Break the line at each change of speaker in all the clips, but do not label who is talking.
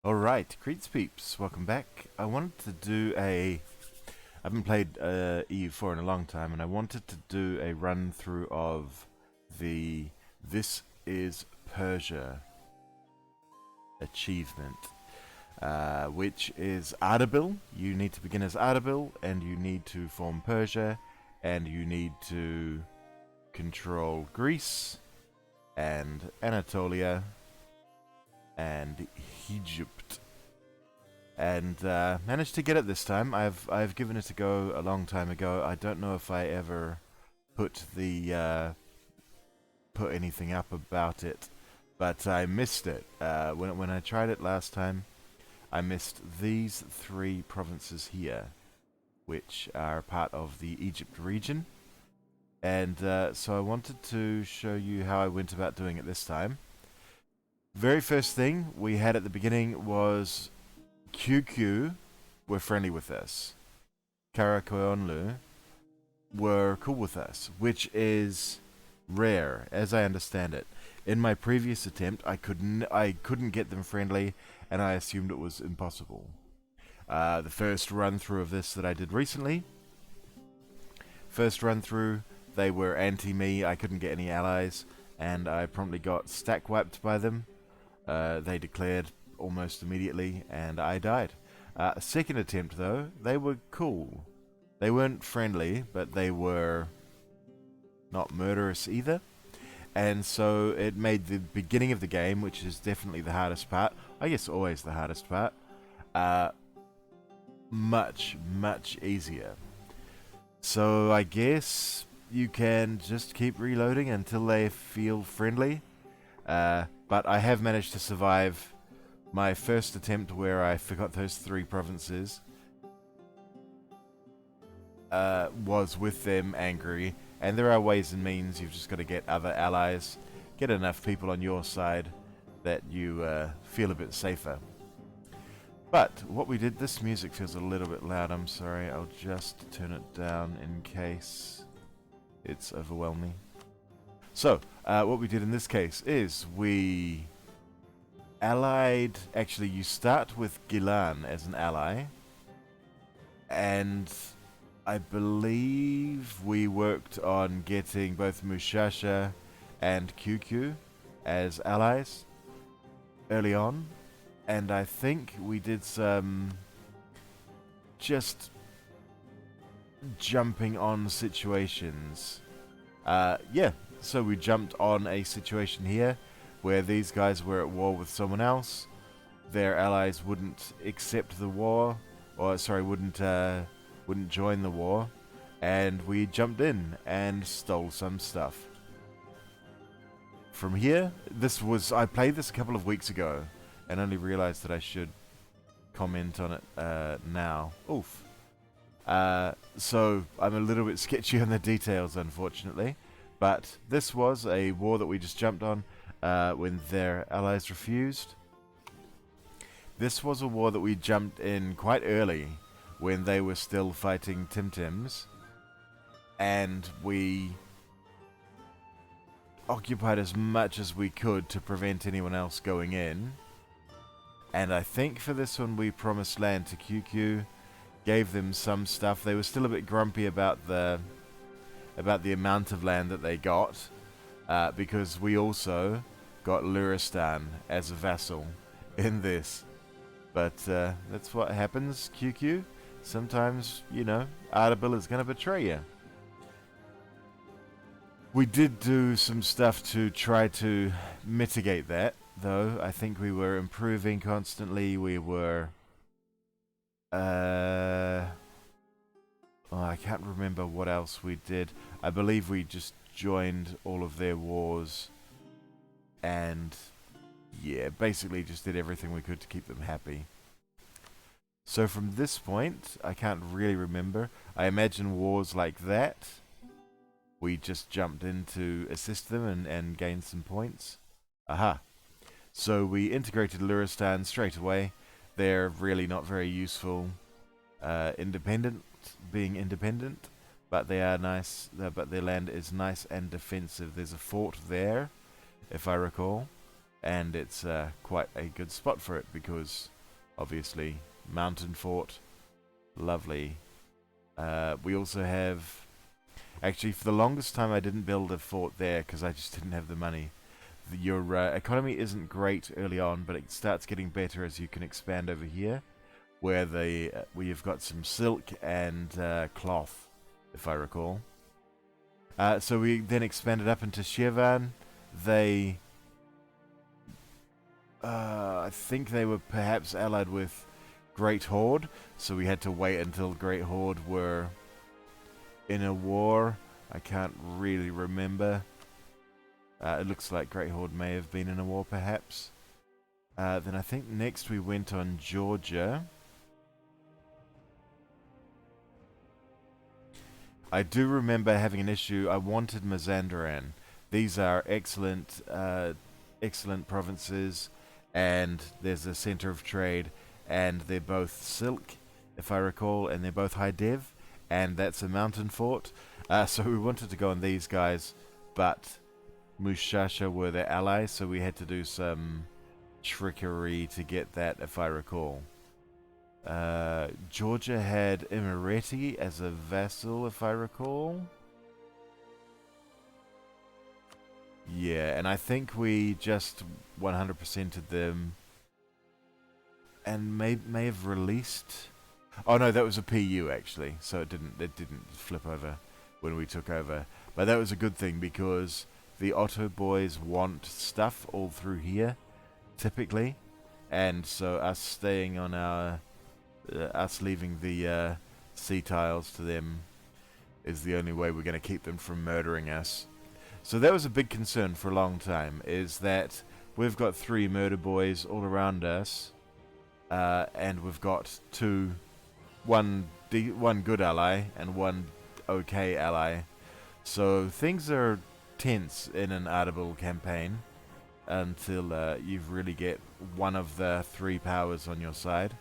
Alright, Creeds peeps, welcome back. I wanted to do I haven't played EU4 in a long time, and I wanted to do a run through of the This is Persia achievement, which is Ardabil. You need to begin as Ardabil, and you need to form Persia, and you need to control Greece, and Anatolia, and Egypt, and managed to get it this time. I've given it a go a long time ago. I don't know if I ever put anything up about it, but I missed it when I tried it last time. I missed these three provinces here, which are part of the Egypt region, and so I wanted to show you how I went about doing it this time. Very first thing we had at the beginning was QQ were friendly with us. Karakoonlu were cool with us, which is rare, as I understand it. In my previous attempt, I couldn't get them friendly, and I assumed it was impossible. The first run through of this that I did recently, they were anti-me. I couldn't get any allies, and I promptly got stack wiped by them. They declared almost immediately, and I died. Second attempt, though, they were cool. They weren't friendly, but they were not murderous either. And so it made the beginning of the game, which is definitely the hardest part, I guess always the hardest part, much, much easier. So I guess you can just keep reloading until they feel friendly. But I have managed to survive my first attempt where I forgot those three provinces. Was with them angry, and there are ways and means. You've just got to get other allies, get enough people on your side that you feel a bit safer. But what we did, this music feels a little bit loud, I'm sorry, I'll just turn it down in case it's overwhelming. So, what we did in this case is we allied, actually you start with Gilan as an ally, and I believe we worked on getting both Mushasha and QQ as allies early on, and I think we did some just jumping on situations. Yeah. So we jumped on a situation here where these guys were at war with someone else. Their allies wouldn't accept the war, or sorry, wouldn't join the war, and we jumped in and stole some stuff. From here, I played this a couple of weeks ago and only realized that I should comment on it now. Oof. So I'm a little bit sketchy on the details, unfortunately. But this was a war that we just jumped on when their allies refused. This was a war that we jumped in quite early when they were still fighting Timtims. And we occupied as much as we could to prevent anyone else going in. And I think for this one we promised land to QQ, gave them some stuff. They were still a bit grumpy about the amount of land that they got, because we also got Luristan as a vassal in this. But that's what happens, QQ. Sometimes, you know, Ardabil is going to betray you. We did do some stuff to try to mitigate that, though. I think we were improving constantly. We were... I can't remember what else we did. I believe we just joined all of their wars and, yeah, basically just did everything we could to keep them happy. So from this point, I can't really remember. I imagine wars like that, we just jumped in to assist them and gain some points. Aha. So we integrated Luristan straight away. They're really not very useful. Being independent, but they are nice. But their land is nice and defensive. There's a fort there, if I recall, and it's quite a good spot for it because obviously. Mountain fort. Lovely. We also have... Actually, for the longest time I didn't build a fort there because I just didn't have the money. Your economy isn't great early on, but it starts getting better as you can expand over here, where you've got some silk and cloth, if I recall. So we then expanded up into Shahanshah. I think they were perhaps allied with Great Horde, so we had to wait until Great Horde were in a war. I can't really remember. It looks like Great Horde may have been in a war, perhaps. Then I think next we went on Georgia. I do remember having an issue. I wanted Mazandaran. These are excellent, excellent provinces, and there's a center of trade, and they're both silk, if I recall, and they're both high dev, and that's a mountain fort. So we wanted to go on these guys, but Mushasha were their allies, so we had to do some trickery to get that, if I recall. Georgia had Imereti as a vassal, if I recall. Yeah, and I think we just 100%ed them, and may have released. Oh no, that was a PU actually, so it didn't flip over when we took over. But that was a good thing because the Otto boys want stuff all through here, typically, and so us staying on our, us leaving the sea tiles to them is the only way we're going to keep them from murdering us. So that was a big concern for a long time, is that we've got 3 murder boys all around us, and we've got one good ally and one okay ally. So things are tense in an Ardabil campaign until you really get one of the 3 powers on your side.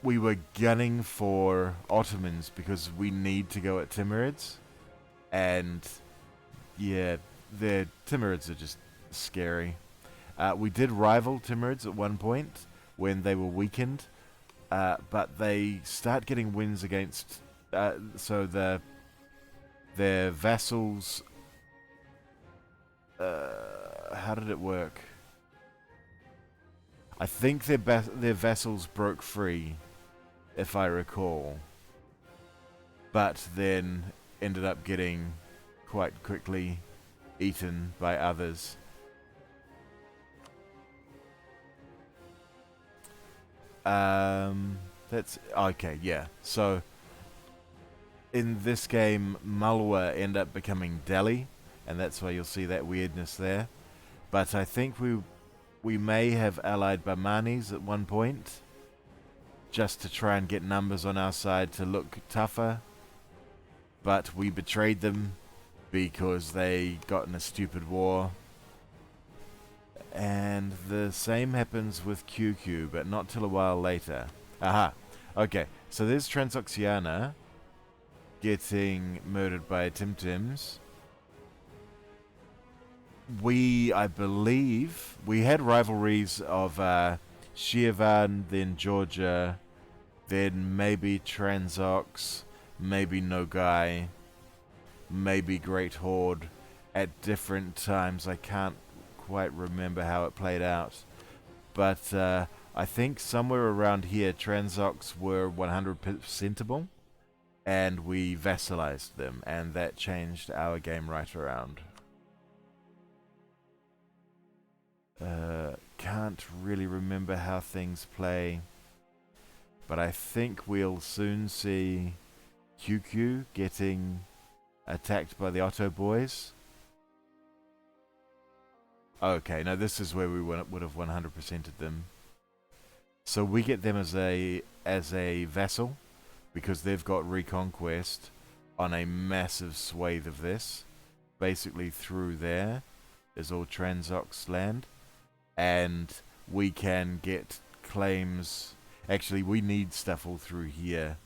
We were gunning for Ottomans because we need to go at Timurids, and yeah, the Timurids are just scary. We did rival Timurids at one point when they were weakened, but they start getting wins against, so their vassals. How did it work? I think their vassals broke free, if I recall, but then ended up getting quite quickly eaten by others. That's okay, yeah. So in this game, Malwa end up becoming Delhi, and that's why you'll see that weirdness there. But I think we may have allied Bamanis at one point, just to try and get numbers on our side to look tougher. But we betrayed them because they got in a stupid war. And the same happens with QQ, but not till a while later. Aha. Okay, so there's Transoxiana getting murdered by Tim-Tims. I believe, we had rivalries of Shievan, then Georgia, then maybe Transox, maybe Nogai, maybe Great Horde at different times. I can't quite remember how it played out. But I think somewhere around here, Transox were 100%able, and we vassalized them, and that changed our game right around. Can't really remember how things play, but I think we'll soon see QQ getting attacked by the Otto boys. Okay, now this is where we would have 100%ed them. So we get them as a vassal, because they've got Reconquest on a massive swathe of this. Basically through there is all Transox land. And we can get claims. Actually, we need stuff all through here.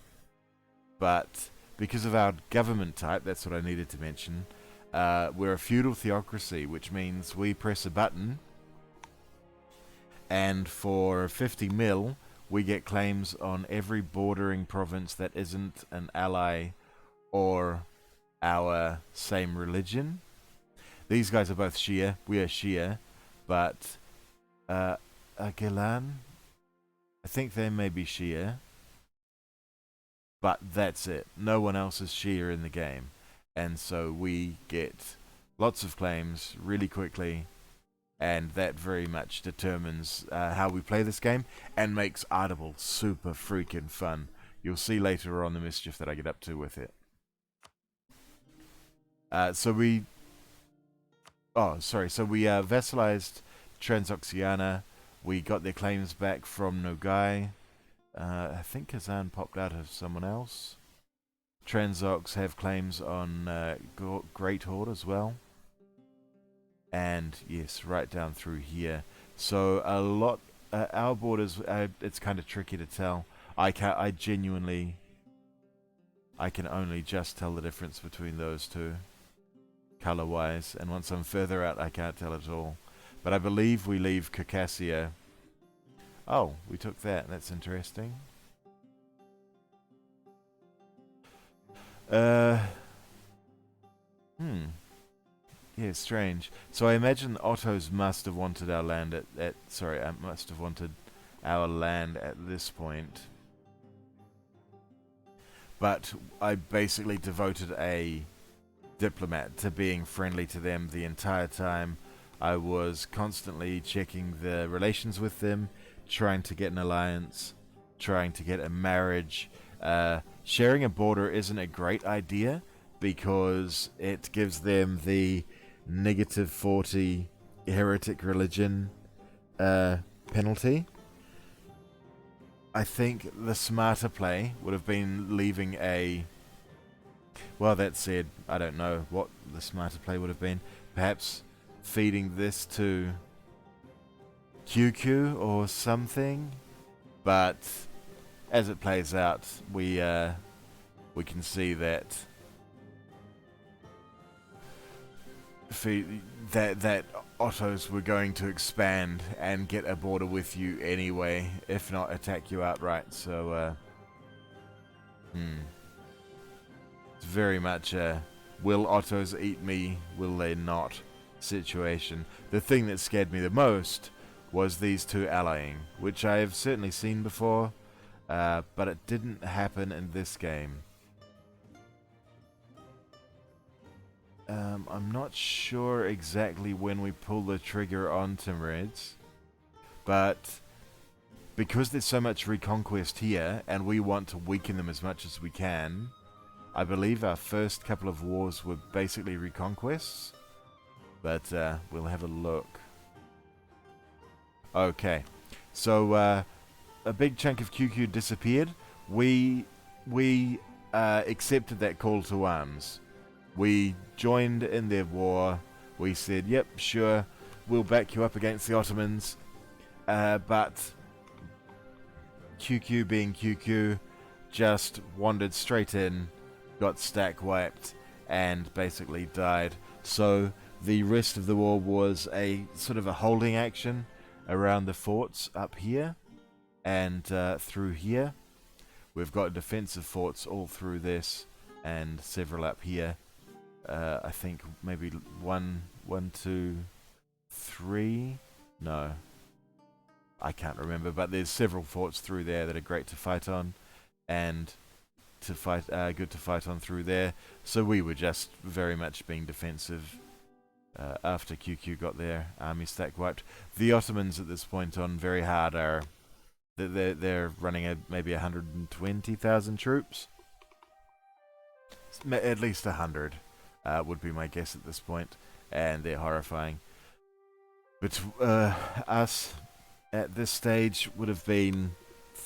But because of our government type, that's what I needed to mention, we're a feudal theocracy, which means we press a button And for 50 mil, we get claims on every bordering province that isn't an ally or our same religion. These guys are both Shia. We are Shia. But Gilan, I think they may be Shia. But that's it. No one else is Shia in the game. And so we get lots of claims really quickly. And that very much determines how we play this game and makes Ardabil super freaking fun. You'll see later on the mischief that I get up to with it. So we vassalized Transoxiana. We got their claims back from Nogai. I think Kazan popped out of someone else. Transox have claims on Great Horde as well. And yes, right down through here. So a lot, our borders, it's kind of tricky to tell. I can only just tell the difference between those two, color-wise. And once I'm further out, I can't tell at all. But I believe we leave Circassia. Oh, we took that. That's interesting. Yeah, strange. So I imagine Ottos must have wanted our land must have wanted our land at this point. But I basically devoted a diplomat to being friendly to them the entire time. I was constantly checking the relations with them, trying to get an alliance, trying to get a marriage. Sharing a border isn't a great idea because it gives them the -40 heretic religion penalty. I think the smarter play would have been leaving a... Well, that said, I don't know what the smarter play would have been. Perhaps feeding this to QQ or something. But as it plays out, we can see that that Ottos were going to expand and get a border with you anyway, if not attack you outright. So, it's very much a will Ottos eat me, will they not situation. The thing that scared me the most was these two allying, which I have certainly seen before, but it didn't happen in this game. I'm not sure exactly when we pull the trigger on Timurids, but because there's so much reconquest here, and we want to weaken them as much as we can, I believe our first couple of wars were basically reconquests, but we'll have a look. Okay, so a big chunk of QQ disappeared. We accepted that call to arms. We joined in their war. We said, yep, sure, we'll back you up against the Ottomans. But QQ being QQ, just wandered straight in, got stack wiped, and basically died. So the rest of the war was a sort of a holding action around the forts up here and through here. We've got defensive forts all through this and several up here. I think maybe one, two, three. No, I can't remember, but there's several forts through there that are great to fight on, and good to fight on through there. So we were just very much being defensive. After QQ got their army stack wiped, the Ottomans at this point on very hard are they're running maybe 120,000 troops, at least 100. Would be my guess at this point, and they're horrifying. But us at this stage would have been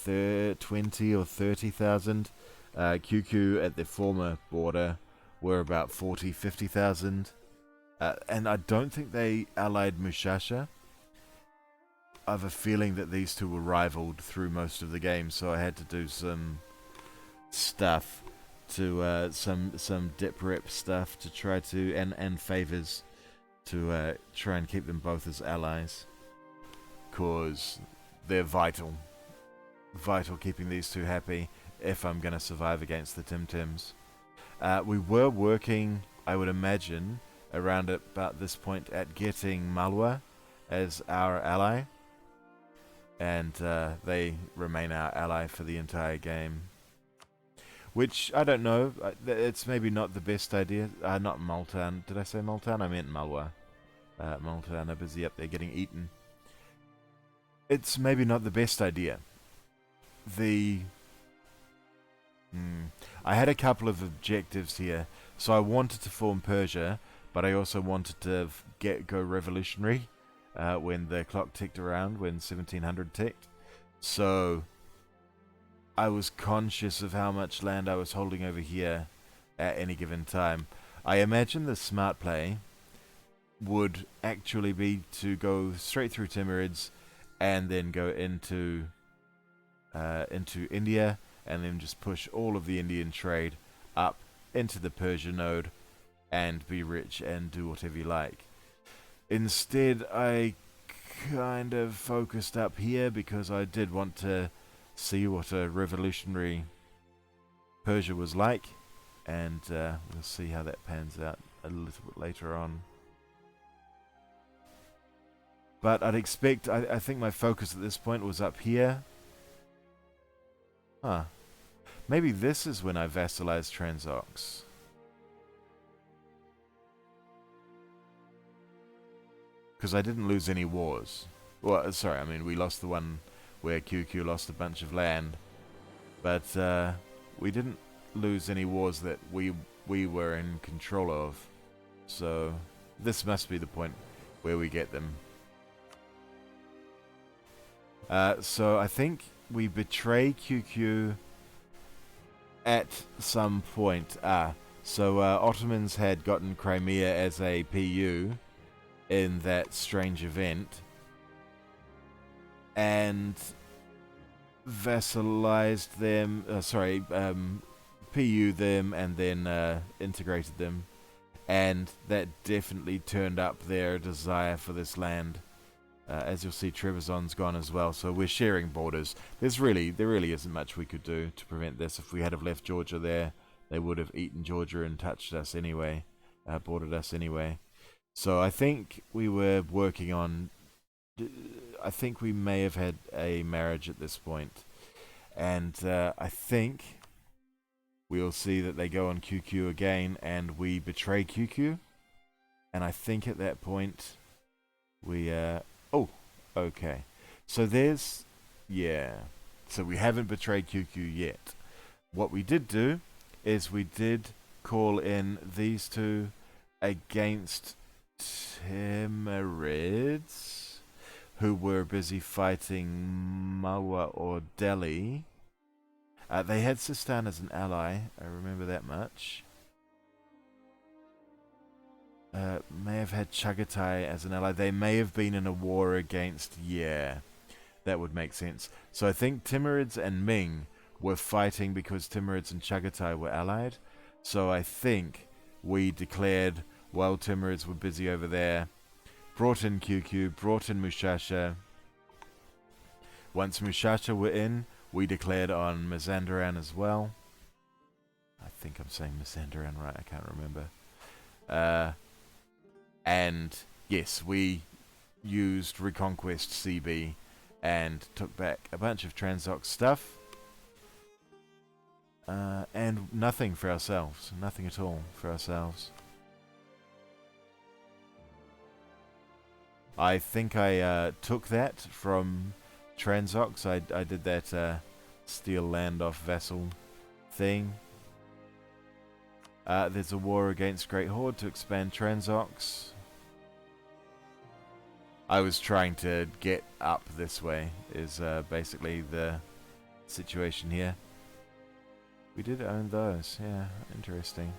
20 or 30,000. QQ at the former border were about 40, 50,000. And I don't think they allied Mushasha. I have a feeling that these two were rivaled through most of the game, so I had to do some stuff to some dip rep stuff to try to and favors to try and keep them both as allies. because they're vital. Vital keeping these two happy if I'm going to survive against the Tim Tims. We were working, I would imagine, around about this point at getting Malwa as our ally. And they remain our ally for the entire game. Which, I don't know, it's maybe not the best idea. Not Multan. Did I say Multan? I meant Malwa. Multan are busy up there getting eaten. It's maybe not the best idea. I had a couple of objectives here. So I wanted to form Persia, but I also wanted to go revolutionary when the clock ticked around, when 1700 ticked. So I was conscious of how much land I was holding over here at any given time. I imagine the smart play would actually be to go straight through Timurids and then go into India and then just push all of the Indian trade up into the Persia node and be rich and do whatever you like. Instead, I kind of focused up here because I did want to see what a revolutionary Persia was like, and we'll see how that pans out a little bit later on. But I'd expect, I think my focus at this point was up here. Huh. Maybe this is when I vassalized Transox. Because I didn't lose any wars. Well, sorry, I mean, we lost the one where QQ lost a bunch of land. But we didn't lose any wars that we were in control of. So this must be the point where we get them. So I think we betray QQ at some point. So Ottomans had gotten Crimea as a PU in that strange event and vassalized them, PU them and then integrated them, and that definitely turned up their desire for this land. As you'll see, Trebizond's gone as well, so we're sharing borders. There really isn't much we could do to prevent this. If we had have left Georgia there, they would have eaten Georgia and touched us anyway, boarded us anyway. So I think we were working on, I think we may have had a marriage at this point. And I think we'll see that they go on QQ again and we betray QQ. And I think at that point we, oh, okay. So there's, yeah. So we haven't betrayed QQ yet. What we did do is we did call in these two against Timurids, who were busy fighting Malwa or Delhi. They had Sistan as an ally, I remember that much. May have had Chagatai as an ally. They may have been in a war against, yeah, that would make sense. So I think Timurids and Ming were fighting because Timurids and Chagatai were allied. So I think we declared while Timurids were busy over there, brought in QQ, brought in Mushasha. Once Mushasha were in, we declared on Mazandaran as well. I think I'm saying Mazandaran right, I can't remember. And yes, we used Reconquest CB and took back a bunch of Transox stuff. And nothing for ourselves. Nothing at all for ourselves. I think I took that from Transox. I did that steal land off vassal thing. There's a war against Great Horde to expand Transox. I was trying to get up this way, is basically the situation here. We did own those, yeah, interesting.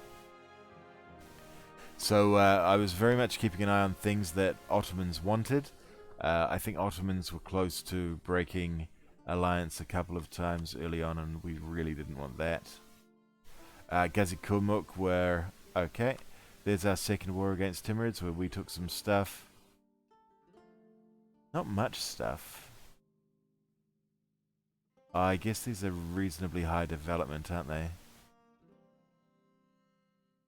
So I was very much keeping an eye on things that Ottomans wanted. I think Ottomans were close to breaking alliance a couple of times early on, and we really didn't want that. Gazikumuk were okay. There's our second war against Timurids, where we took some stuff. Not much stuff. I guess these are reasonably high development, aren't they?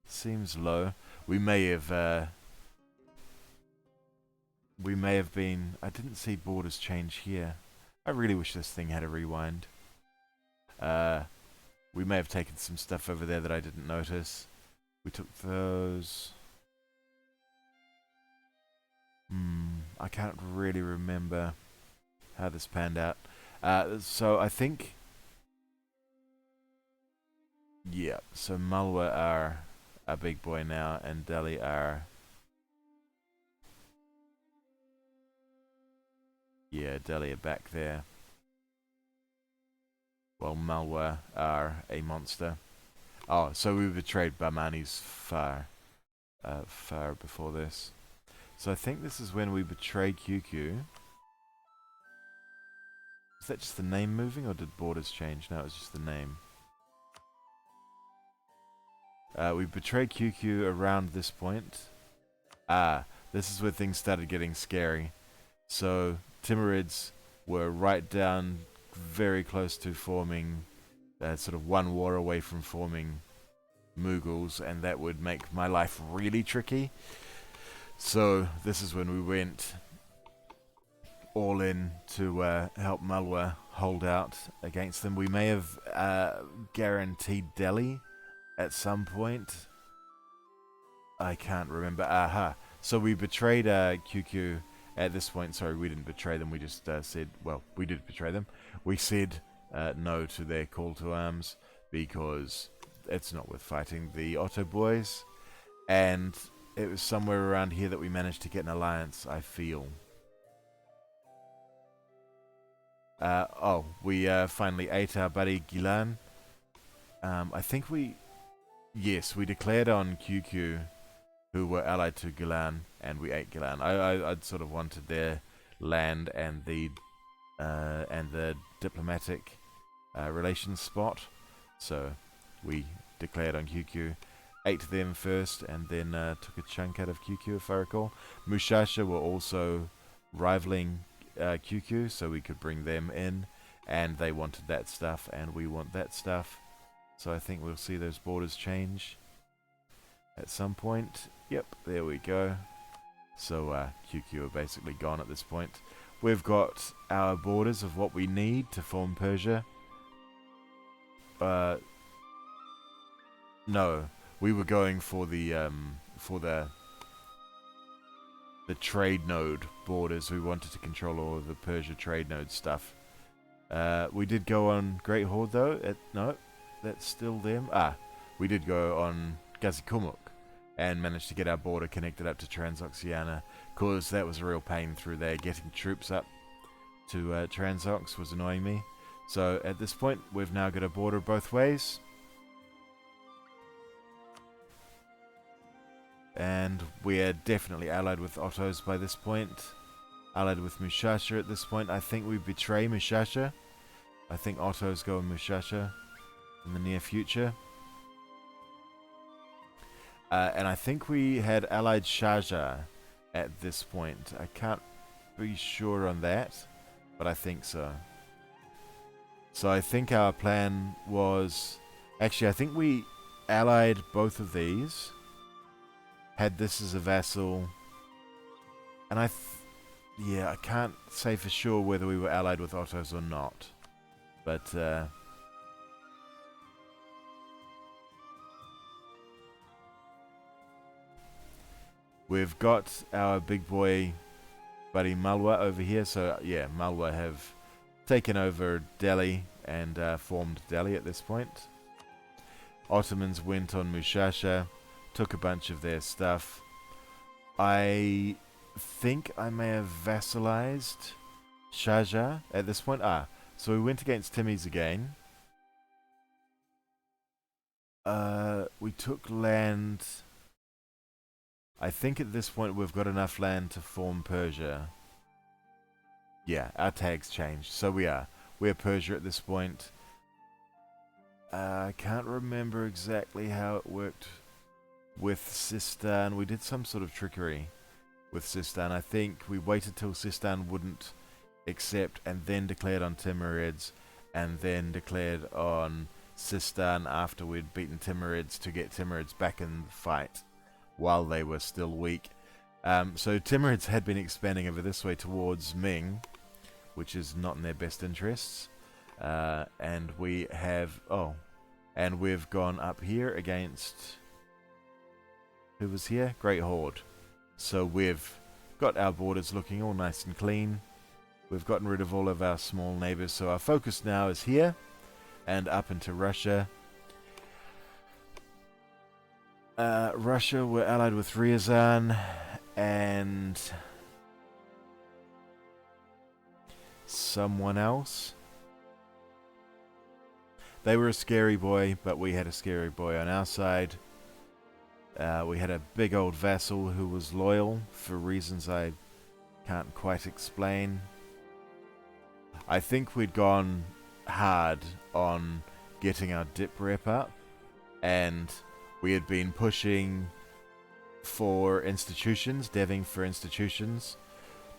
Seems low. We may have been... I didn't see borders change here. I really wish this thing had a rewind. We may have taken some stuff over there that I didn't notice. We took those. I can't really remember how this panned out. So I think... Yeah, so Malwa are a big boy now, and Delhi are... Yeah, Delhi are back there. While Malwa are a monster. Oh, so we betrayed Bahmanis far before this. So I think this is when we betrayed QQ. Is that just the name moving, or did borders change? No, it was just the name. We betrayed QQ around this point. This is where things started getting scary. So Timurids were right down, very close to forming, sort of one war away from forming Mughals, and that would make my life really tricky. So this is when we went all in to help Malwa hold out against them. We may have guaranteed Delhi at some point. I can't remember. Aha. So we betrayed QQ at this point. Sorry, we didn't betray them. We just said, well, we did betray them. We said no to their call to arms because it's not worth fighting the Otto boys. And it was somewhere around here that we managed to get an alliance, I feel. We finally ate our buddy Gilan. I think we... Yes, we declared on QQ, who were allied to Gilan, and we ate Gilan. I'd sort of wanted their land and the diplomatic relations spot, so we declared on QQ, ate them first, and then took a chunk out of QQ, if I recall. Mushasha were also rivaling QQ, so we could bring them in, and they wanted that stuff, and we want that stuff. So I think we'll see those borders change at some point. Yep, there we go. So QQ are basically gone at this point. We've got our borders of what we need to form Persia. No, we were going for the trade node borders. We wanted to control all of the Persia trade node stuff. We did go on Great Horde though. No, that's still them. We did go on Gazikumuk and managed to get our border connected up to Transoxiana, cause that was a real pain through there. Getting troops up to Transox was annoying me. So at this point, we've now got a border both ways. And we are definitely allied with Ottos by this point. Allied with Mushasha at this point. I think we betray Mushasha. I think Ottos go on Mushasha in the near future. And I think we had allied Shahanshah at this point. I can't be sure on that, but I think so. So I think our plan was... Actually, I think we allied both of these. Had this as a vassal. And I can't say for sure whether we were allied with Ottos or not. But... we've got our big boy buddy Malwa over here. So yeah, Malwa have taken over Delhi and formed Delhi at this point. Ottomans went on Mushasha, took a bunch of their stuff. I think I may have vassalized Shahanshah at this point. So we went against Timmies again. We took land... I think at this point we've got enough land to form Persia. Yeah, our tags changed. So we're Persia at this point. I can't remember exactly how it worked with Sistan. We did some sort of trickery with Sistan. I think we waited till Sistan wouldn't accept and then declared on Timurids and then declared on Sistan after we'd beaten Timurids to get Timurids back in the fight while they were still weak. So Timurids had been expanding over this way towards Ming, which is not in their best interests. And we have... Oh, and we've gone up here against... Who was here? Great Horde. So we've got our borders looking all nice and clean. We've gotten rid of all of our small neighbors. So our focus now is here and up into Russia. Russia were allied with Ryazan and someone else. They were a scary boy, but we had a scary boy on our side. We had a big old vassal who was loyal for reasons I can't quite explain. I think we'd gone hard on getting our dip rep up, and we had been pushing for institutions, deving for institutions,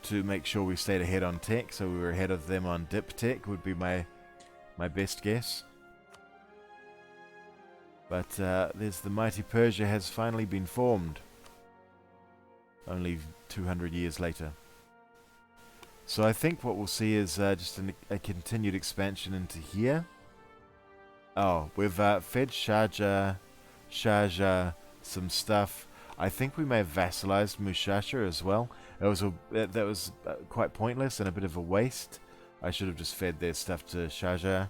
to make sure we stayed ahead on tech, so we were ahead of them on dip tech, would be my best guess. But there's the mighty Persia has finally been formed, only 200 years later. So I think what we'll see is just a continued expansion into here. Oh, we've fed Sharjah some stuff. I think we may have vassalized Mushasha as well. That was quite pointless and a bit of a waste. I should have just fed their stuff to Sharjah,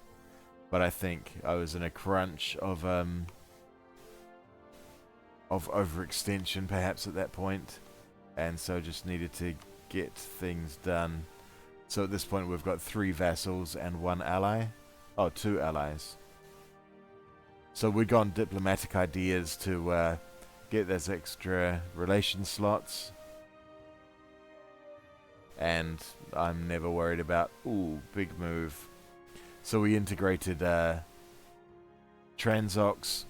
but I think I was in a crunch of overextension perhaps at that point, and so just needed to get things done. So at this point we've got 3 vassals and 1 ally. Oh, 2 allies. So we'd gone diplomatic ideas to get those extra relation slots. And I'm never worried about, ooh, big move. So we integrated Transox,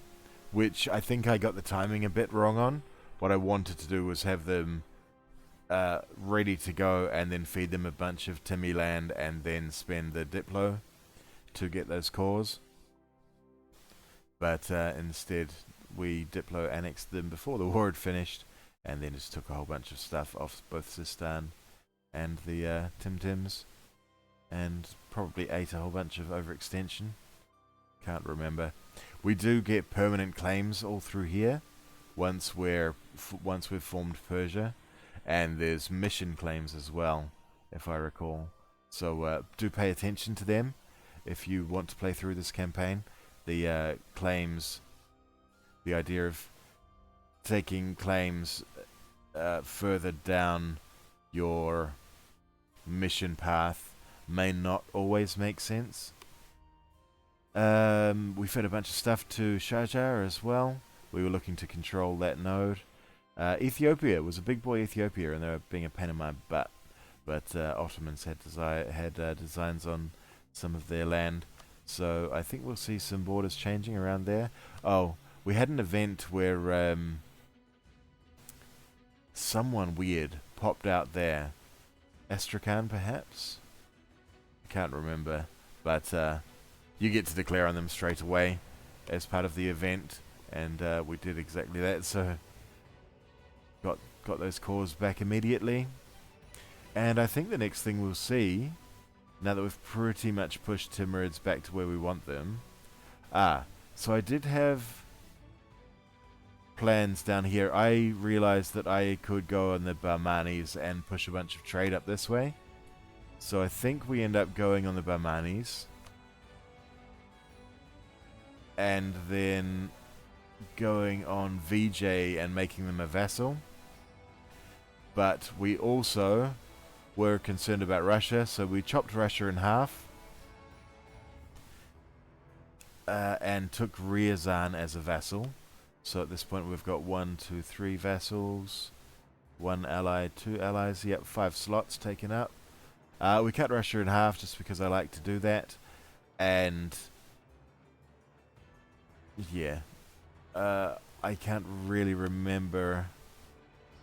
which I think I got the timing a bit wrong on. What I wanted to do was have them ready to go and then feed them a bunch of Timmy land and then spend the Diplo to get those cores. But instead we Diplo annexed them before the war had finished and then just took a whole bunch of stuff off both Sistan and the Tim Tims and probably ate a whole bunch of overextension. Can't remember. We do get permanent claims all through here once we've formed Persia, and there's mission claims as well, if I recall. So do pay attention to them if you want to play through this campaign. The claims, the idea of taking claims further down your mission path may not always make sense. We fed a bunch of stuff to Sharjah as well. We were looking to control that node. Ethiopia was a big boy Ethiopia, and they were being a pain in my butt. But Ottomans had designs on some of their land. So I think we'll see some borders changing around there. Oh, we had an event where someone weird popped out there. Astrakhan, perhaps? I can't remember. But you get to declare on them straight away as part of the event, and we did exactly that. So got those cores back immediately. And I think the next thing we'll see, now that we've pretty much pushed Timurids back to where we want them. So I did have plans down here. I realized that I could go on the Bahmanis and push a bunch of trade up this way. So I think we end up going on the Bahmanis. And then going on VJ and making them a vassal. But we also were concerned about Russia, so we chopped Russia in half and took Ryazan as a vassal. So at this point we've got 1, 2, 3 vassals, 1 ally, 2 allies. Yep, 5 slots taken up. We cut Russia in half just because I like to do that. And yeah, I can't really remember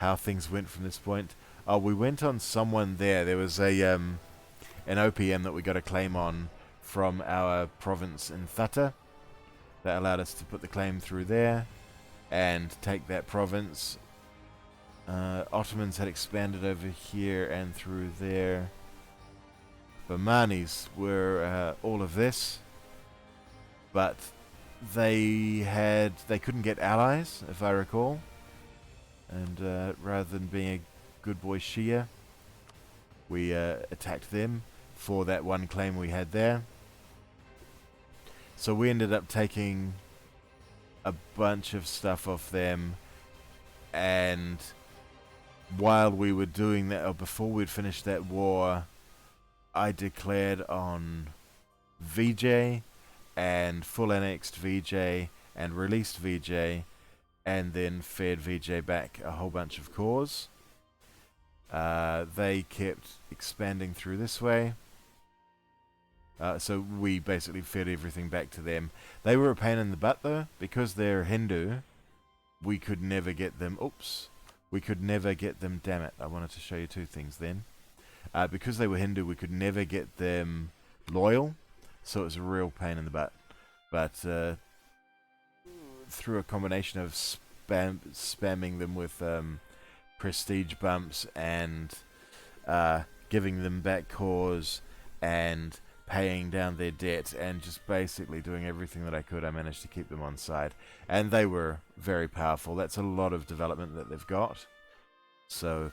how things went from this point. Oh, we went on someone there. There was a an OPM that we got a claim on from our province in Thata. That allowed us to put the claim through there and take that province. Ottomans had expanded over here and through there. Bamanis were all of this, but they couldn't get allies, if I recall. And rather than being a good boy Shia, we attacked them for that one claim we had there. So we ended up taking a bunch of stuff off them, and while we were doing that, or before we'd finished that war, I declared on VJ and full annexed VJ and released VJ, and then fed VJ back a whole bunch of cores. They kept expanding through this way. So we basically fed everything back to them. They were a pain in the butt though, because they're Hindu. We could never get them. Oops. We could never get them. Damn it! I wanted to show you two things then. Because they were Hindu, we could never get them loyal. So it was a real pain in the butt. But through a combination of spamming them with prestige bumps and giving them back cores and paying down their debt and just basically doing everything that I could, I managed to keep them on side. And they were very powerful. That's a lot of development that they've got. So,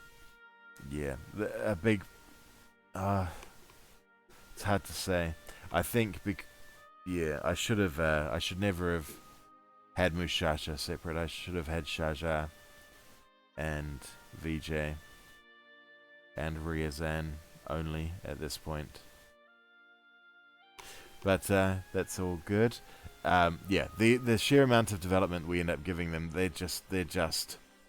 yeah, a big... it's hard to say. I think, yeah, I should never have had Mushasha separate. I should have had Shahanshah and VJ and Riazan only at this point. But that's all good. Yeah, the sheer amount of development we end up giving them, they're just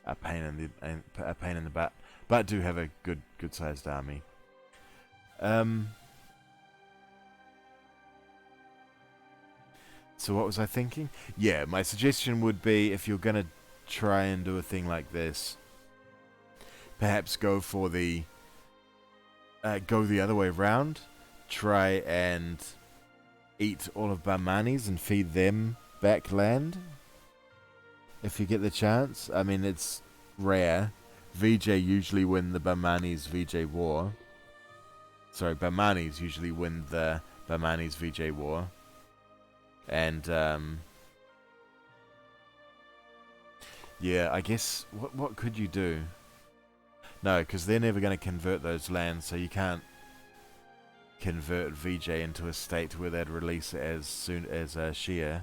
a pain in the butt, but do have a good sized army. So what was I thinking? Yeah, my suggestion would be, if you're gonna try and do a thing like this, perhaps go for the go the other way around. Try and eat all of Bamani's and feed them back land, if you get the chance. I mean, it's rare. VJ usually win the Bamani's VJ war. Sorry, Bamani's usually win the Bamani's VJ war. And yeah, I guess what could you do? No, because they're never going to convert those lands, so you can't convert VJ into a state where they'd release it as soon as Shia.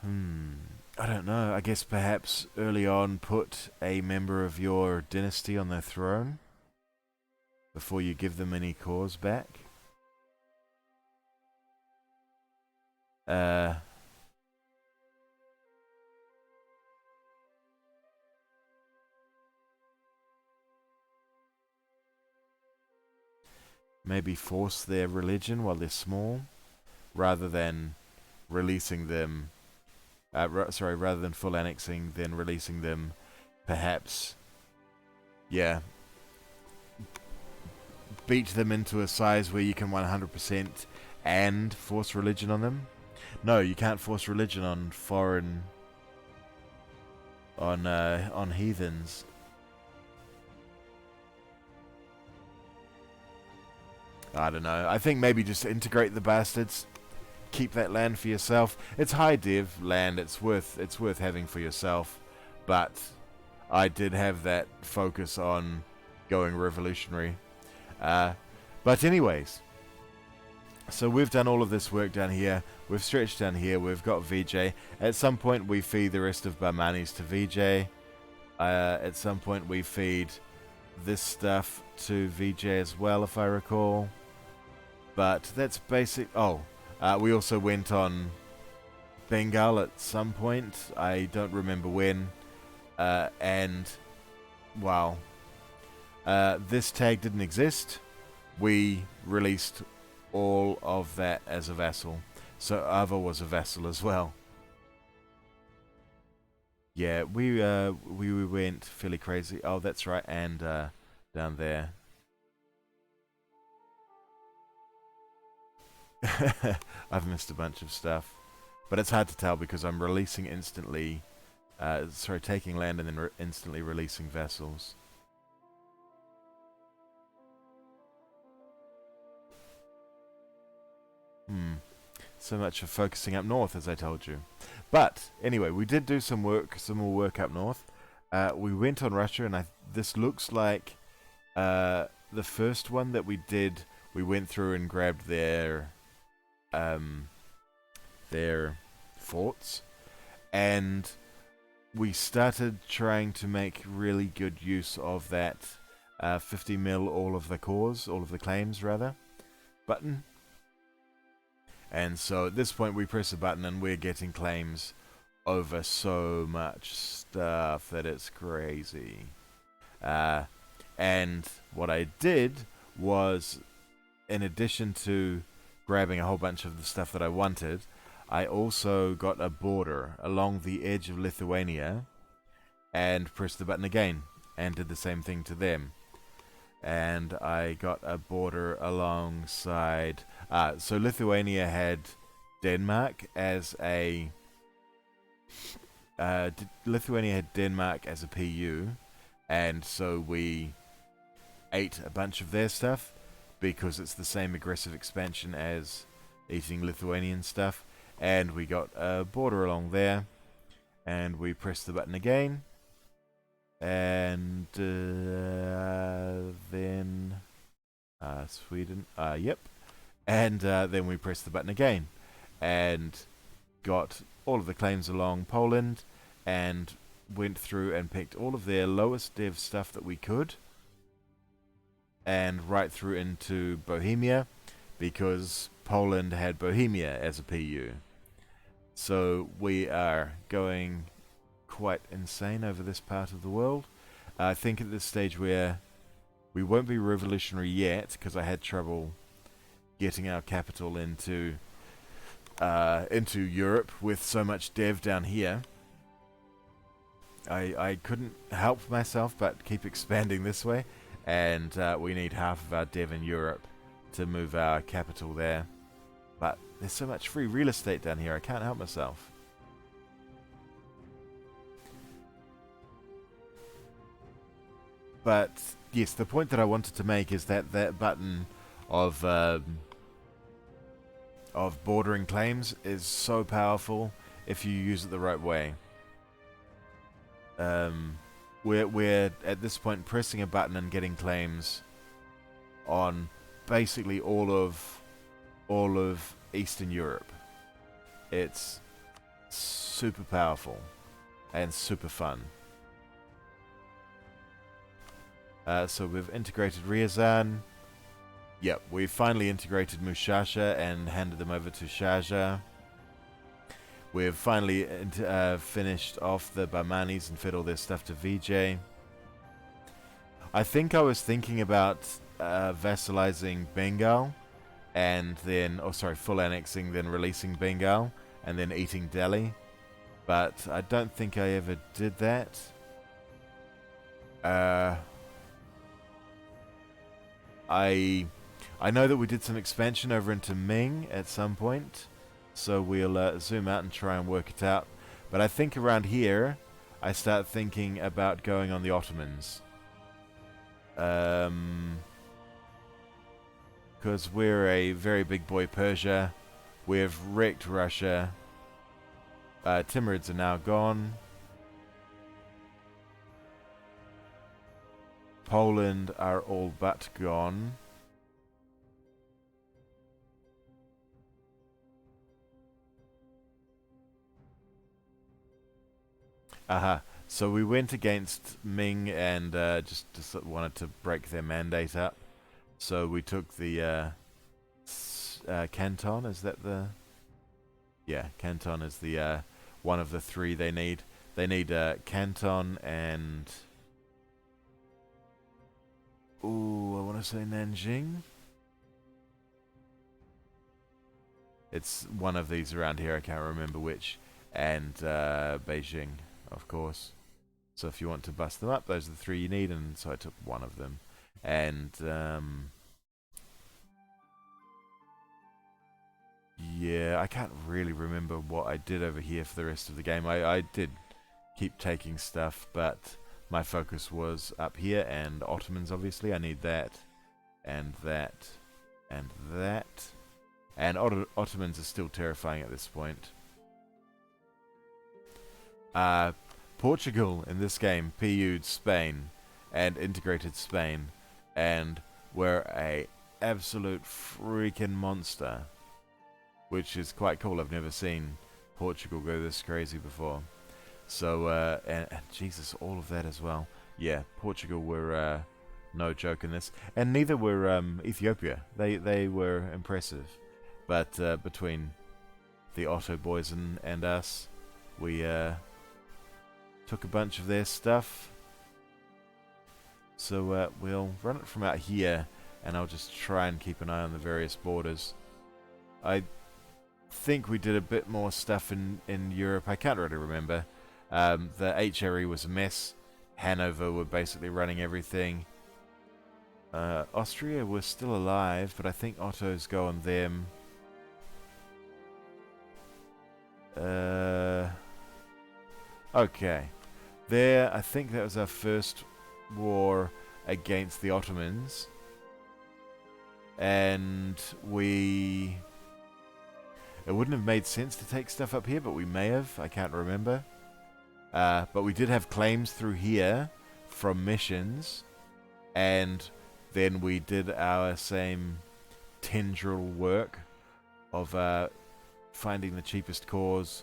I don't know. I guess perhaps early on put a member of your dynasty on their throne before you give them any cores back. Maybe force their religion while they're small, rather than releasing them. Rather than full annexing, then releasing them. Perhaps, yeah, beat them into a size where you can 100% and force religion on them. No, you can't force religion on foreign, on heathens. I don't know. I think maybe just integrate the bastards. Keep that land for yourself. It's high div land. It's worth having for yourself. But I did have that focus on going revolutionary. But anyways, so we've done all of this work down here. We've stretched down here. We've got VJ. At some point, we feed the rest of Bamani's to VJ. At some point, we feed this stuff to VJ as well, if I recall. But that's basic. Oh, we also went on Bengal at some point. I don't remember when. And, wow. This tag didn't exist. We released all of that as a vassal. So Ava was a vassal as well. Yeah, we went fairly crazy. Oh, that's right, and down there. I've missed a bunch of stuff, but it's hard to tell because I'm releasing instantly. Sorry, taking land and then instantly releasing vessels. Hmm. So much for focusing up north, as I told you. But anyway, we did do some work, some more work up north. We went on Russia, and this looks like the first one that we did. We went through and grabbed um, their forts, and we started trying to make really good use of that 50 mil all of the claims rather, button. And so at this point we press a button and we're getting claims over so much stuff that it's crazy. And what I did was, in addition to grabbing a whole bunch of the stuff that I wanted, I also got a border along the edge of Lithuania and pressed the button again and did the same thing to them. And I got a border alongside. So Lithuania had Denmark as a. Lithuania had Denmark as a PU, and so we ate a bunch of their stuff because it's the same aggressive expansion as eating Lithuanian stuff. And we got a border along there, and we pressed the button again, and then Sweden, yep, and then we pressed the button again, and got all of the claims along Poland, and went through and picked all of their lowest dev stuff that we could, and right through into Bohemia, because Poland had Bohemia as a PU. So we are going quite insane over this part of the world. I think at this stage we won't be revolutionary yet because I had trouble getting our capital into Europe with so much dev down here. I couldn't help myself but keep expanding this way, and we need half of our dev in Europe to move our capital there. But there's so much free real estate down here, I can't help myself. But yes, the point that I wanted to make is that that button of bordering claims is so powerful if you use it the right way. We're at this point pressing a button and getting claims on basically all of Eastern Europe. It's super powerful and super fun. So we've integrated Ryazan. Yep, we've finally integrated Mushasha and handed them over to Sharjah. We've finally finished off the Bamanis and fed all their stuff to VJ. I think I was thinking about vassalizing Bengal, and then, full annexing, then releasing Bengal, and then eating Delhi. But I don't think I ever did that. I know that we did some expansion over into Ming at some point, so we'll zoom out and try and work it out. But I think around here, I start thinking about going on the Ottomans. Because we're a very big boy Persia. We've wrecked Russia. Timurids are now gone. Poland are all but gone. Aha. So we went against Ming and just wanted to break their mandate up. So we took the Canton. Is that the... Yeah, Canton is the one of the three they need. They need Canton and... Ooh, I want to say Nanjing. It's one of these around here. I can't remember which. And Beijing. of course. So if you want to bust them up, those are the 3 you need, and so I took 1 of them. And yeah, I can't really remember what I did over here for the rest of the game. I did keep taking stuff, but my focus was up here, and Ottomans, obviously. I need that, and that, and that. And Ottomans are still terrifying at this point. Portugal in this game PU'd Spain and integrated Spain, and were a absolute freaking monster, which is quite cool. I've never seen Portugal go this crazy before. So, and Jesus, all of that as well. Yeah, Portugal were no joke in this, and neither were Ethiopia. They were impressive, but between the Otto boys and us, we took a bunch of their stuff. So we'll run it from out here, and I'll just try and keep an eye on the various borders. I think we did a bit more stuff in Europe. I can't really remember. The HRE was a mess. Hanover were basically running everything. Austria was still alive, but I think Otto's go on them. Okay. There, I think that was our first war against the Ottomans. And it wouldn't have made sense to take stuff up here, but we may have. I can't remember. But we did have claims through here from missions. And then we did our same tendril work of finding the cheapest cores,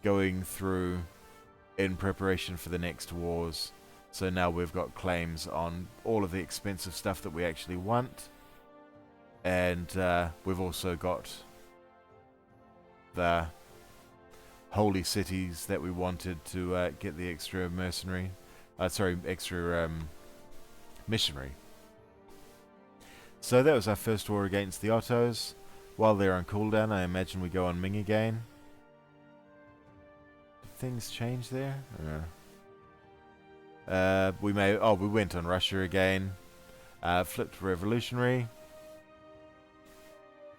going through in preparation for the next wars. So now we've got claims on all of the expensive stuff that we actually want. And we've also got the holy cities that we wanted to get the extra mercenary. Extra missionary. So that was our first war against the Ottos. While they're on cooldown, I imagine we go on Ming again. Did things change there? We went on Russia again. Flipped revolutionary.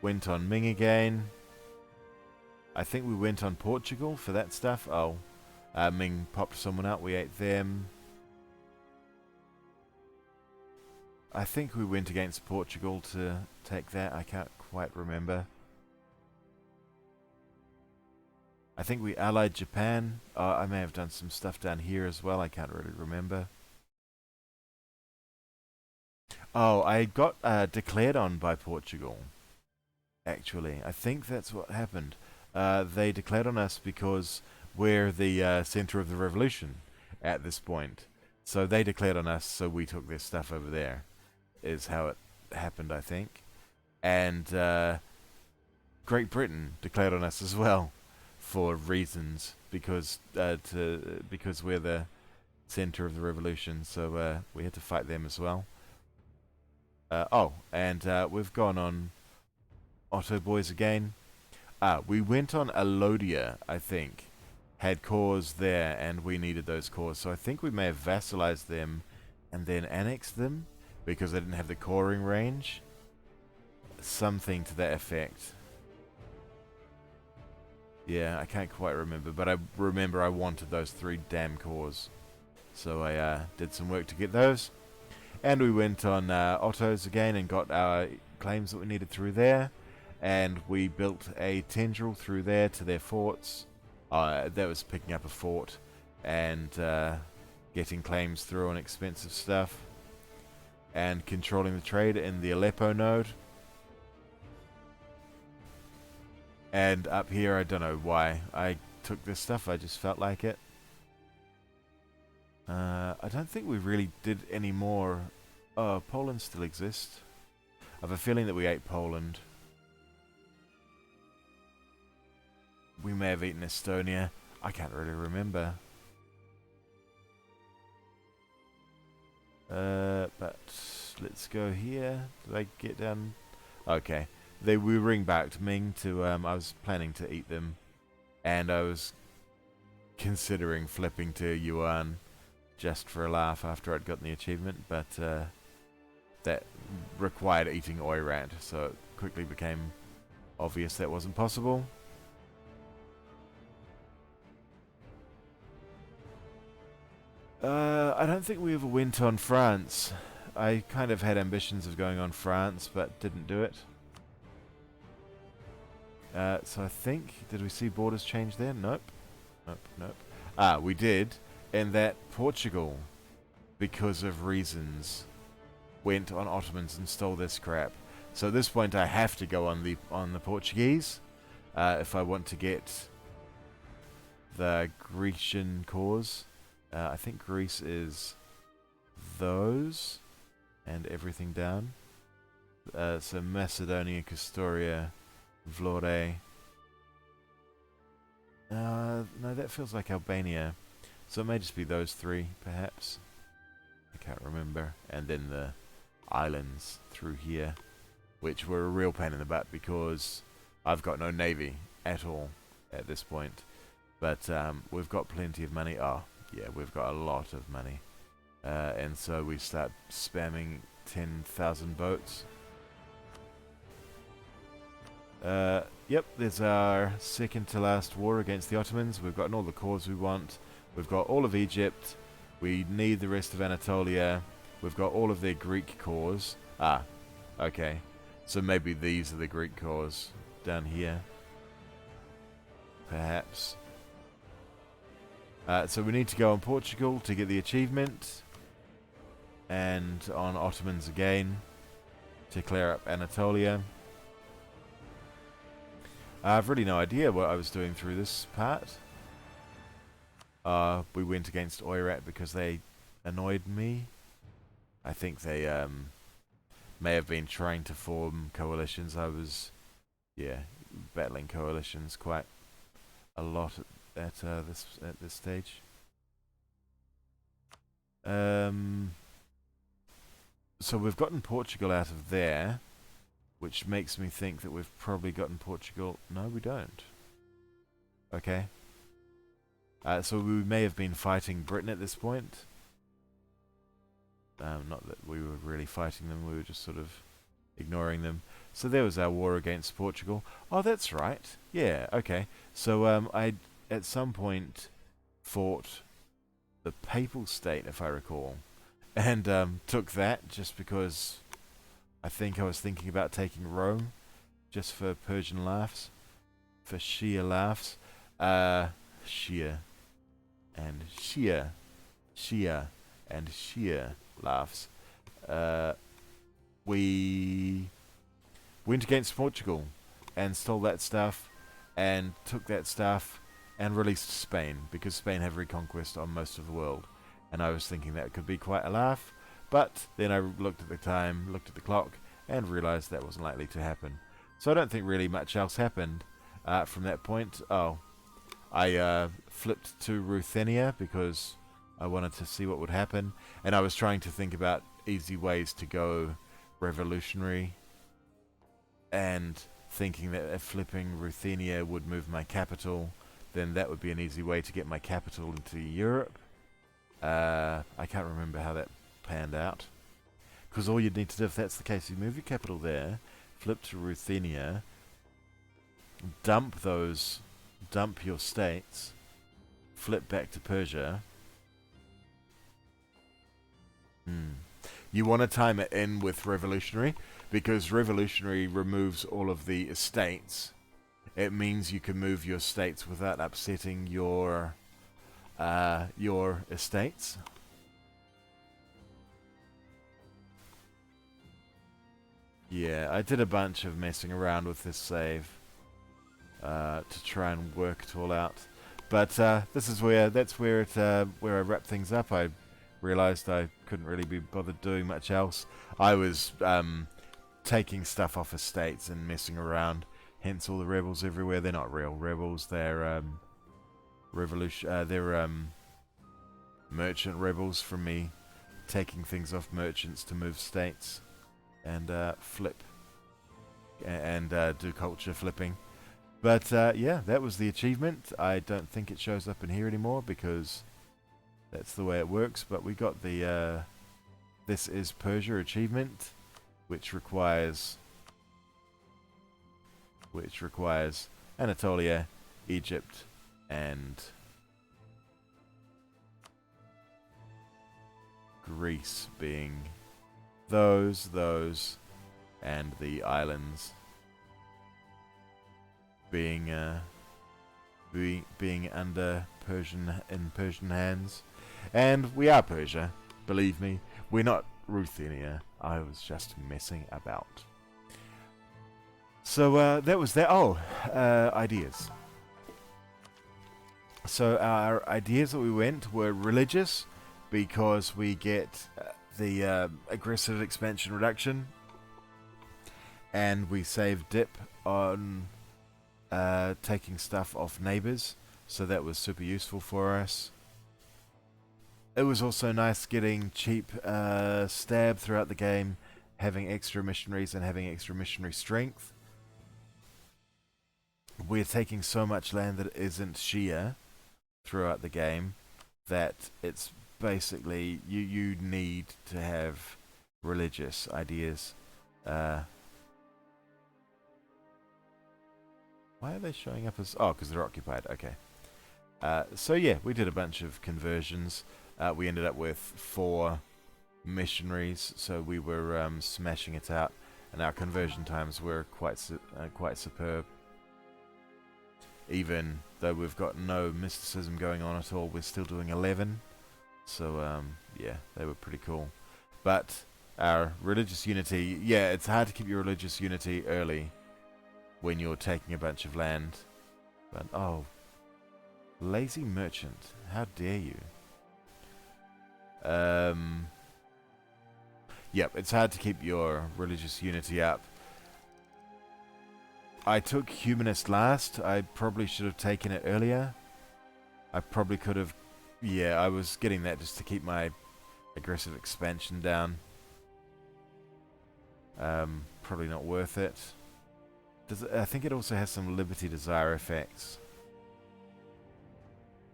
Went on Ming again. I think we went on Portugal for that stuff. Ming popped someone out. We ate them. I think we went against Portugal to take that. I can't quite remember. I think we allied Japan. I may have done some stuff down here as well. I can't really remember. Oh, I got declared on by Portugal. Actually, I think that's what happened. They declared on us because we're the center of the revolution at this point. So they declared on us, so we took their stuff over there. Is how it happened, I think. And Great Britain declared on us as well, for reasons, because we're the center of the revolution. So we had to fight them as well. We've gone on Otto boys again. We went on Alodia, I think. Had cores there, and we needed those cores. So I think we may have vassalized them and then annexed them, because they didn't have the coring range. Something to that effect. Yeah, I can't quite remember, but I remember I wanted those 3 damn cores. So I did some work to get those. And we went on Otto's again and got our claims that we needed through there. And we built a tendril through there to their forts. That was picking up a fort and getting claims through on expensive stuff. And controlling the trade in the Aleppo node. And up here, I don't know why I took this stuff, I just felt like it. I don't think we really did any more. Oh, Poland still exists. I have a feeling that we ate Poland. We may have eaten Estonia. I can't really remember. But let's go here. Did I get down? Okay. We ring back to Ming to, I was planning to eat them. And I was considering flipping to yuan just for a laugh after I'd gotten the achievement, but that required eating oirat, so it quickly became obvious that wasn't possible. I don't think we ever went on France. I kind of had ambitions of going on France, but didn't do it. So I think, did we see borders change there? Nope. Nope, nope. Ah, we did, in that Portugal, because of reasons, went on Ottomans and stole their scrap. So at this point I have to go on the Portuguese, if I want to get the Grecian cause. I think Greece is those, and everything down. So Macedonia, Castoria, Vlore. No, that feels like Albania. So it may just be those three, perhaps. I can't remember. And then the islands through here, which were a real pain in the butt because I've got no navy at all at this point. But we've got plenty of money. Oh, yeah, we've got a lot of money. And so we start spamming 10,000 boats. Yep, there's our second to last war against the Ottomans. We've gotten all the cores we want. We've got all of Egypt. We need the rest of Anatolia. We've got all of their Greek cores. Ah, okay. So maybe these are the Greek cores down here. Perhaps. So we need to go on Portugal to get the achievement. And on Ottomans again to clear up Anatolia. I've really no idea what I was doing through this part. We went against Oirat because they annoyed me. I think they may have been trying to form coalitions. I was, yeah, battling coalitions quite a lot at this stage. So we've gotten Portugal out of there, which makes me think that we've probably gotten Portugal. No, we don't. Okay. So we may have been fighting Britain at this point. Not that we were really fighting them, we were just sort of ignoring them. So there was our war against Portugal. Oh, that's right. Yeah, okay. So I at some point fought the Papal State, if I recall, and took that just because I think I was thinking about taking Rome, just for Persian laughs, for Shia laughs. Shia and Shia, Shia and Shia laughs. We went against Portugal and stole that stuff and took that stuff and released Spain because Spain have reconquest on most of the world. And I was thinking that could be quite a laugh, but then I looked at the time, looked at the clock, and realized that wasn't likely to happen. So I don't think really much else happened from that point. Oh, I flipped to Ruthenia because I wanted to see what would happen, and I was trying to think about easy ways to go revolutionary, and thinking that if flipping Ruthenia would move my capital, then that would be an easy way to get my capital into Europe. I can't remember how that panned out, because all you'd need to do if that's the case, you move your capital there, flip to Ruthenia, dump your states, flip back to Persia. You want to time it in with revolutionary, because revolutionary removes all of the estates. It means you can move your states without upsetting your estates. Yeah, I did a bunch of messing around with this save to try and work it all out, but that's where I wrap things up. I realized I couldn't really be bothered doing much else. I was taking stuff off estates and messing around. Hence all the rebels everywhere. They're not real rebels. They're they're merchant rebels from me taking things off merchants to move states and flip and do culture flipping. But yeah, that was the achievement. I don't think it shows up in here anymore because that's the way it works. But we got the This is Persia achievement, which requires Anatolia, Egypt, and Greece being those, and the islands being being under Persian hands. And we are Persia, believe me. We're not Ruthenia. I was just messing about. So that was that. Oh, ideas. So our ideas that we went were religious, because we get the aggressive expansion reduction, and we save dip on taking stuff off neighbors, so that was super useful for us. It was also nice getting cheap stab throughout the game, having extra missionaries and having extra missionary strength. We're taking so much land that isn't Shia throughout the game that it's basically you need to have religious ideas. Why are they showing up as... Oh, because they're occupied. Okay. So yeah, we did a bunch of conversions. We ended up with 4 missionaries, so we were smashing it out, and our conversion times were quite superb. Even though we've got no mysticism going on at all, we're still doing 11. So yeah, they were pretty cool. But our religious unity, yeah, it's hard to keep your religious unity early when you're taking a bunch of land. But oh, lazy merchant, how dare you? Yep, it's hard to keep your religious unity up. I took humanist last. I probably should have taken it earlier. I probably could have... Yeah, I was getting that just to keep my aggressive expansion down. Probably not worth it. I think it also has some Liberty Desire effects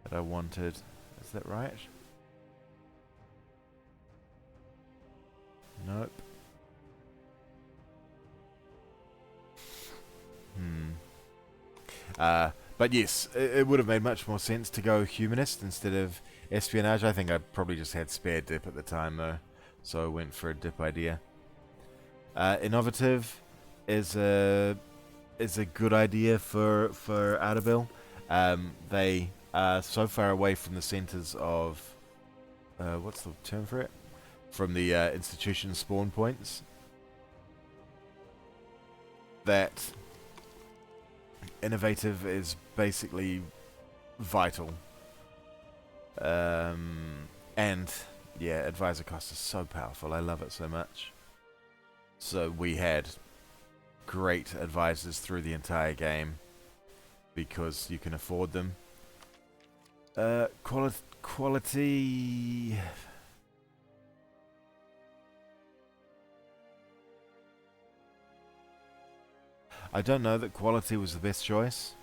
that I wanted. Is that right? Nope. But yes, it would have made much more sense to go humanist instead of espionage. I think I probably just had spare dip at the time though, so I went for a dip idea. Innovative is a good idea for Ardabil. They are so far away from the centers of what's the term for it? From the institution spawn points, that innovative is basically vital. And yeah, advisor cost is so powerful. I love it so much. So we had great advisors through the entire game because you can afford them. Quality. I don't know that quality was the best choice.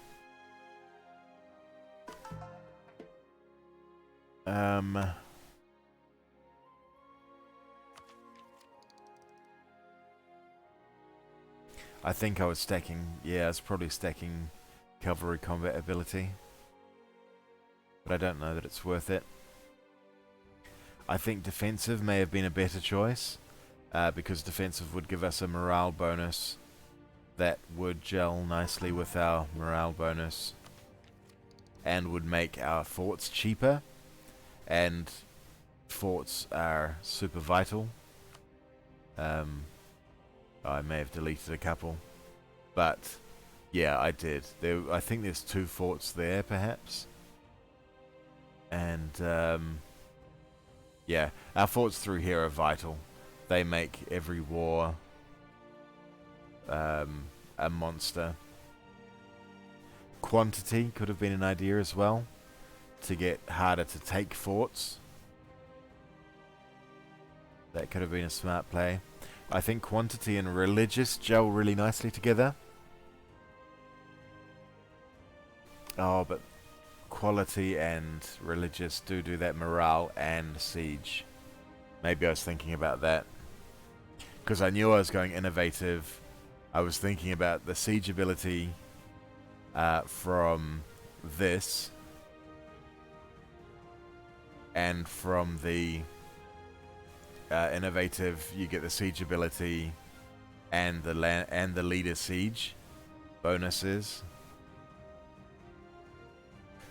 I think I was stacking... Yeah, I was probably stacking cavalry combat ability. But I don't know that it's worth it. I think defensive may have been a better choice, because defensive would give us a morale bonus that would gel nicely with our morale bonus and would make our forts cheaper, and forts are super vital. I may have deleted a couple, but yeah, I did. I think there's 2 forts there perhaps, and yeah, our forts through here are vital. They make every war a monster. Quantity could have been an idea as well, to get harder to take forts. That could have been a smart play. I think quantity and religious gel really nicely together. Oh, but quality and religious do that, morale and siege. Maybe I was thinking about that. Because I knew I was going innovative. I was thinking about the siege ability from this. And from the innovative, you get the siege ability and the leader siege bonuses.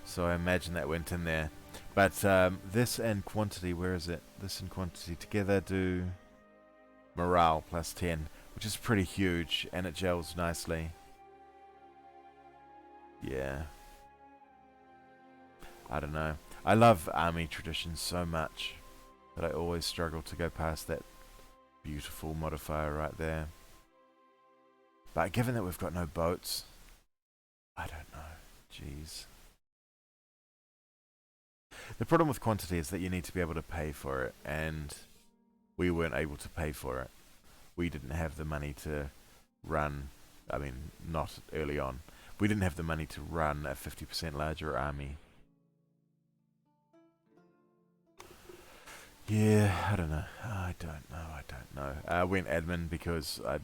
So I imagine that went in there. But this and quantity, where is it? This and quantity together do morale plus 10, which is pretty huge, and it gels nicely. Yeah. I don't know. I love army traditions so much that I always struggle to go past that beautiful modifier right there. But given that we've got no boats, I don't know. Jeez. The problem with quantity is that you need to be able to pay for it, and we weren't able to pay for it. We didn't have the money to run, I mean, not early on. We didn't have the money to run a 50% larger army. Yeah, I don't know. I don't know. I went admin because I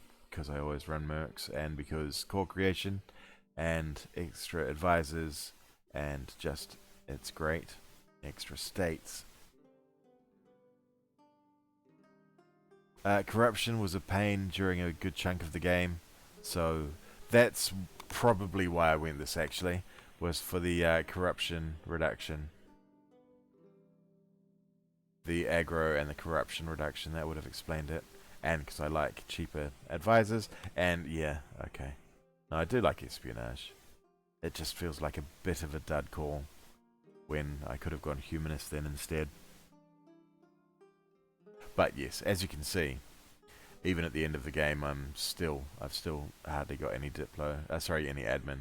always run mercs, and because core creation and extra advisors, and just it's great. Extra states. Corruption was a pain during a good chunk of the game, so that's probably why I went this, actually, was for the corruption reduction. The aggro and the corruption reduction, that would have explained it. And because I like cheaper advisors, and yeah, okay. No, I do like espionage. It just feels like a bit of a dud call when I could have gone humanist then instead. But yes, as you can see, even at the end of the game, I've still hardly got any any admin,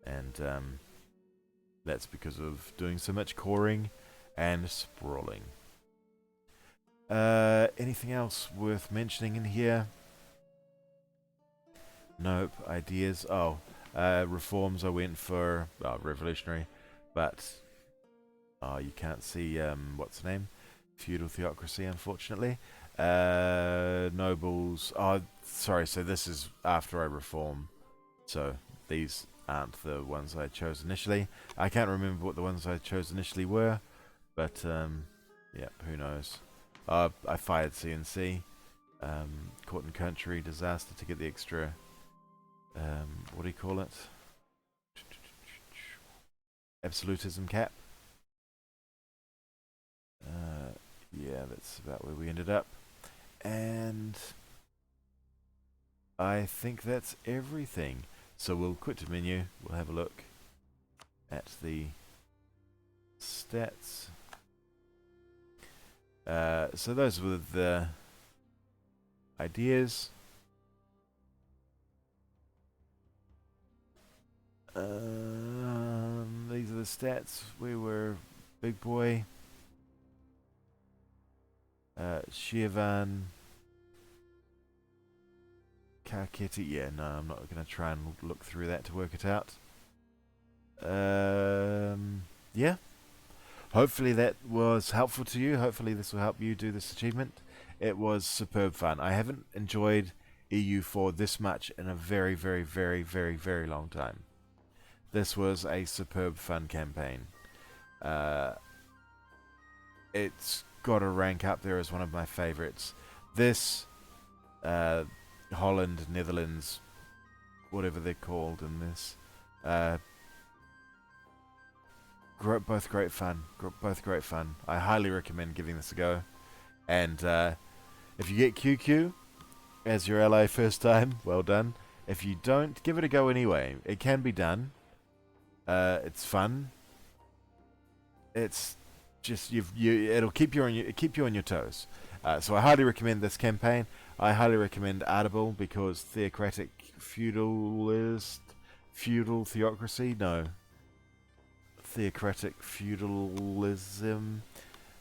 and that's because of doing so much coring and sprawling. Anything else worth mentioning in here? Nope. Ideas. Oh, reforms. I went for revolutionary, but you can't see what's the name? Feudal theocracy, unfortunately. Nobles. Oh, sorry. So this is after I reform. So these aren't the ones I chose initially. I can't remember what the ones I chose initially were, but yeah, who knows? I fired CNC. Court and country disaster to get the extra. What do you call it? Absolutism cap. Yeah, that's about where we ended up. And I think that's everything. So we'll quit the menu. We'll have a look at the stats. So those were the ideas. These are the stats. We were big boy. Shivan. Kaketi. Yeah, no, I'm not going to try and look through that to work it out. Yeah. Hopefully that was helpful to you. Hopefully this will help you do this achievement. It was superb fun. I haven't enjoyed EU4 this much in a very, very, very, very, very long time. This was a superb fun campaign. It's got to rank up there as one of my favorites. This, Holland, Netherlands, whatever they're called in this, both great fun. Both great fun. I highly recommend giving this a go. And if you get QQ as your ally first time, well done. If you don't, give it a go anyway. It can be done. It's fun. It's just it'll keep you on your toes. So I highly recommend this campaign. I highly recommend Ardabil because theocratic feudal theocracy. No. Theocratic feudalism,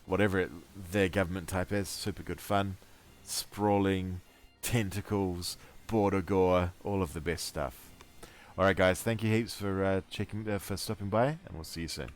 whatever their government type is, super good fun, sprawling, tentacles, border gore, all of the best stuff. Alright guys, thank you heaps for checking for stopping by, and we'll see you soon.